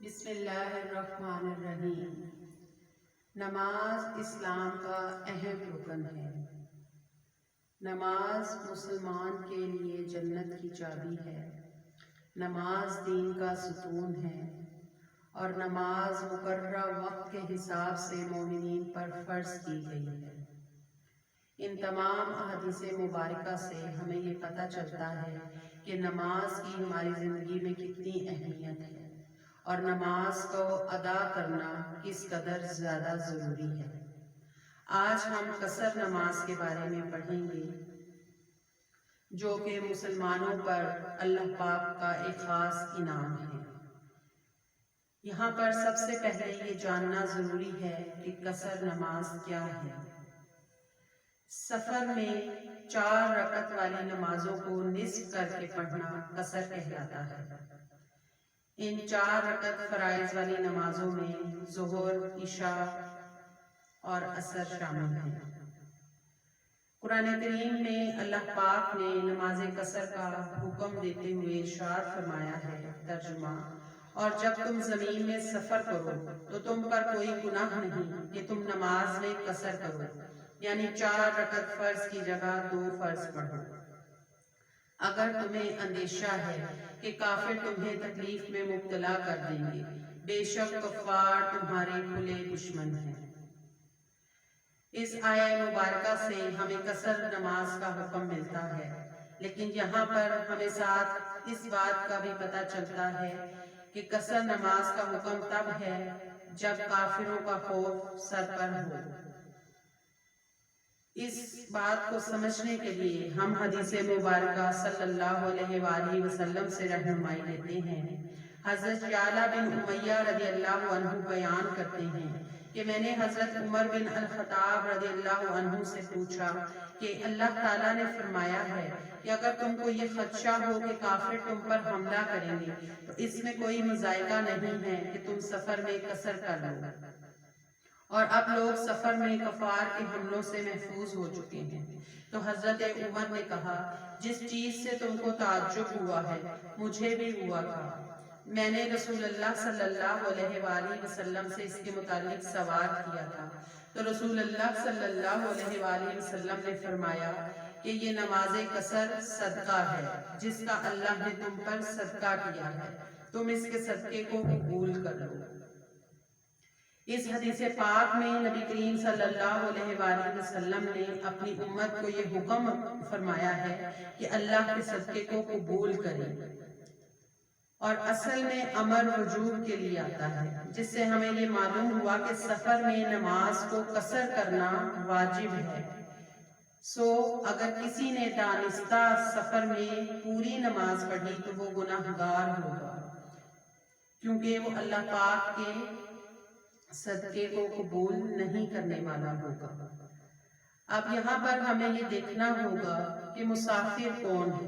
بسم اللہ الرحمن الرحیم۔ نماز اسلام کا اہم رکن ہے۔ نماز مسلمان کے لیے جنت کی چابی ہے۔ نماز دین کا ستون ہے اور نماز مقررہ وقت کے حساب سے مومنین پر فرض کی گئی ہے۔ ان تمام احادیث مبارکہ سے ہمیں یہ پتہ چلتا ہے کہ نماز کی ہماری زندگی میں کتنی اہمیت ہے اور نماز کو ادا کرنا کس قدر زیادہ ضروری ہے۔ آج ہم قصر نماز کے بارے میں پڑھیں گے، جو کہ مسلمانوں پر اللہ پاک کا ایک خاص انعام ہے۔ یہاں پر سب سے پہلے یہ جاننا ضروری ہے کہ قصر نماز کیا ہے۔ سفر میں 4 رکعت والی نمازوں کو نصف کر کے پڑھنا قصر کہلاتا ہے۔ ان 4 رکعت فرائض والی نمازوں میں ظہر، عشاء اور عصر شامل ہیں۔ قرآن کریم میں اللہ پاک نے نماز قصر کا حکم دیتے ہوئے ارشاد فرمایا ہے، ترجمہ: اور جب تم زمین میں سفر کرو تو تم پر کوئی گناہ نہیں کہ تم نماز میں قصر کرو، یعنی 4 رکعت فرض کی جگہ 2 فرض پڑھو۔ اگر تمہیں اندیشہ ہے کہ کافر تمہیں تکلیف میں مبتلا کر دیں گے، بے شک کفار تمہارے کھلے دشمن ہیں۔ اس آیہ مبارکہ سے ہمیں قصر نماز کا حکم ملتا ہے، لیکن یہاں پر ہمیں ساتھ اس بات کا بھی پتہ چلتا ہے کہ قصر نماز کا حکم تب ہے جب کافروں کا خوف سر پر ہو۔ اس بات کو سمجھنے کے لیے ہم حدیث مبارکہ صلی اللہ علیہ وآلہ وسلم سے رہنمائی لیتے ہیں۔ حضرت یعلا بن امیہ رضی اللہ عنہ بیان کرتے ہیں کہ میں نے حضرت عمر بن الخطاب رضی اللہ عنہ سے پوچھا کہ اللہ تعالیٰ نے فرمایا ہے کہ اگر تم کو یہ خدشہ ہو کہ کافر تم پر حملہ کریں گے تو اس میں کوئی مضائقہ نہیں ہے کہ تم سفر میں قصر کر لو، اور اب لوگ سفر میں کفار کے حملوں سے محفوظ ہو چکے ہیں۔ تو حضرت عمر نے کہا، جس چیز سے تم کو تعجب ہوا ہے مجھے بھی ہوا تھا۔ میں نے رسول اللہ صلی اللہ علیہ وآلہ وسلم سے اس کے متعلق سوال کیا تھا، تو رسول اللہ صلی اللہ علیہ وآلہ وسلم نے فرمایا کہ یہ نماز قصر صدقہ ہے جس کا اللہ نے تم پر صدقہ کیا ہے، تم اس کے صدقے کو قبول کر لو۔ اس حدیث پاک میں نبی کریم صلی اللہ علیہ وآلہ وسلم نے اپنی امت کو یہ حکم فرمایا ہے کہ اللہ کے صدقے کو قبول کریں، اور اصل میں امر وجوب کے لیے آتا ہے، جس سے ہمیں یہ معلوم ہوا کہ سفر میں نماز کو قصر کرنا واجب ہے۔ سو اگر کسی نے دانستہ سفر میں پوری نماز پڑھی تو وہ گناہگار ہوگا، کیونکہ وہ اللہ پاک کے صدقے کو قبول نہیں کرنے والا ہوگا۔ اب یہاں پر ہمیں یہ دیکھنا ہوگا کہ مسافر کون ہے۔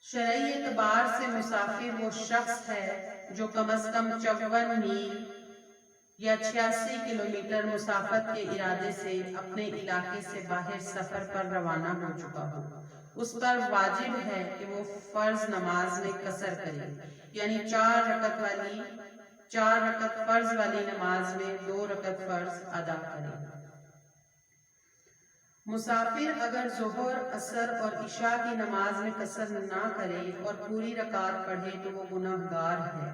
شرعی اعتبار سے مسافر وہ شخص ہے جو کم از کم 54 میل یا 86 کلومیٹر مسافت کے ارادے سے اپنے علاقے سے باہر سفر پر روانہ ہو چکا ہو۔ اس پر واجب ہے کہ وہ فرض نماز میں قصر کرے، یعنی 4 رکعت فرض والی نماز میں 2 رکعت فرض ادا کرے۔ مسافر اگر ظہر، عصر اور عشاء کی نماز میں قصر نہ کرے اور پوری رکعت پڑھے تو وہ گناہگار ہے،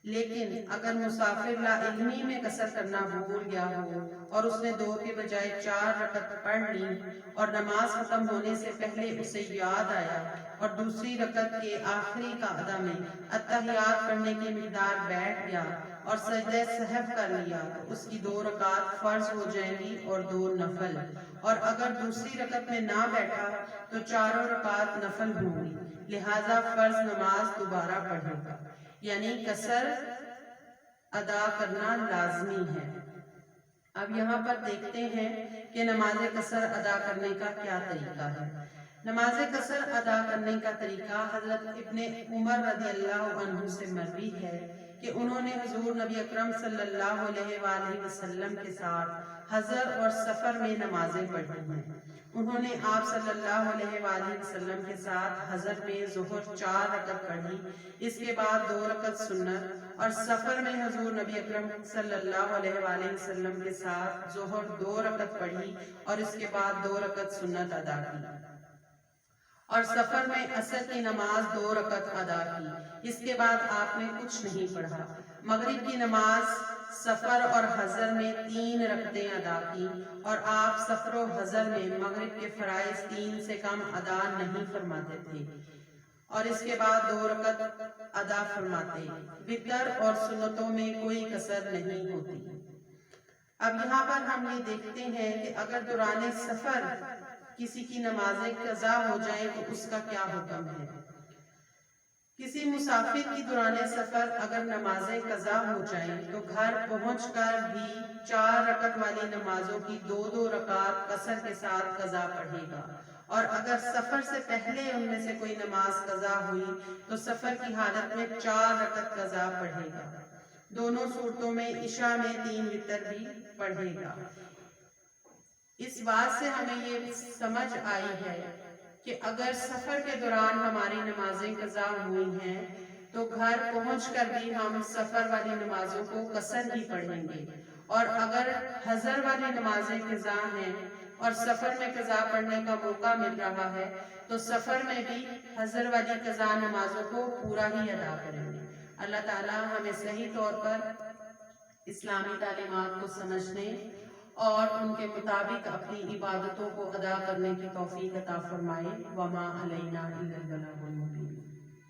لیکن اگر مسافر لا علمی میں قصر کرنا بھول گیا ہو اور اس نے 2 کے بجائے 4 رکعت پڑھ لی اور نماز ختم ہونے سے پہلے اسے یاد آیا اور دوسری رکعت کے آخری قعدہ میں اتحیات پڑھنے کی مقدار بیٹھ گیا اور سجدہ سہو کر لیا تو اس کی 2 رکعت فرض ہو جائیں گی اور 2 نفل، اور اگر دوسری رکعت میں نہ بیٹھا تو 4 رکعت نفل ہوں گی، لہٰذا فرض نماز دوبارہ پڑھے گا، یعنی قصر ادا کرنا لازمی ہے۔ اب یہاں پر دیکھتے ہیں کہ نماز قصر ادا کرنے کا کیا طریقہ ہے۔ نماز قصر ادا کرنے کا طریقہ حضرت ابن عمر رضی اللہ عنہ سے مروی ہے کہ انہوں نے حضور نبی اکرم صلی اللہ علیہ وآلہ وسلم کے ساتھ حضر اور سفر میں نمازیں پڑھی ہیں۔ انہوں نے آپ صلی اللہ علیہ وآلہ وسلم کے ساتھ حضر میں ظہر 4 رکعت پڑھی، اس کے بعد 2 رکعت سنت، اور سفر میں حضور نبی اکرم صلی اللہ علیہ وآلہ وسلم کے ساتھ ظہر 2 رکعت پڑھی اور اس کے بعد 2 رکعت سنت ادا کی، اور سفر میں عصر کی نماز 2 رکعت ادا کی، اس کے بعد آپ نے کچھ نہیں پڑھا۔ مغرب کی نماز سفر اور حضر میں 3 رکعتیں ادا کی، اور آپ سفر و حضر میں مغرب کے فرائض 3 سے کم ادا نہیں فرماتے تھے، اور اس کے بعد 2 رکعت ادا فرماتے۔ وتر اور سنتوں میں کوئی کسر نہیں ہوتی۔ اب یہاں پر ہم یہ دیکھتے ہیں کہ اگر دوران سفر کسی کی نمازیں قضا ہو جائیں تو اس کا کیا حکم ہے۔ کسی مسافر کی دوران سفر اگر نمازیں قضا ہو جائیں تو گھر پہنچ کر بھی 4 رکعت والی نمازوں کی 2 رکعت قصر کے ساتھ قضا پڑھے گا، اور اگر سفر سے پہلے ان میں سے کوئی نماز قضا ہوئی تو سفر کی حالت میں 4 رکعت قضا پڑھے گا۔ دونوں صورتوں میں عشاء میں 3 وتر بھی پڑھے گا۔ اس بات سے ہمیں یہ سمجھ آئی ہے کہ اگر سفر کے دوران ہماری نمازیں قضا ہوئی ہیں تو گھر پہنچ کر بھی ہم سفر والی نمازوں کو قصر ہی پڑھیں گے، اور اگر حضر والی نمازیں قضا ہیں اور سفر میں قضا پڑھنے کا موقع مل رہا ہے تو سفر میں بھی حضر والی قضا نمازوں کو پورا ہی ادا کریں گے۔ اللہ تعالی ہمیں صحیح طور پر اسلامی تعلیمات کو سمجھنے اور ان کے مطابق اپنی عبادتوں کو ادا کرنے کی توفیق عطا فرمائے۔ وما علینا الا البلاغ المبین۔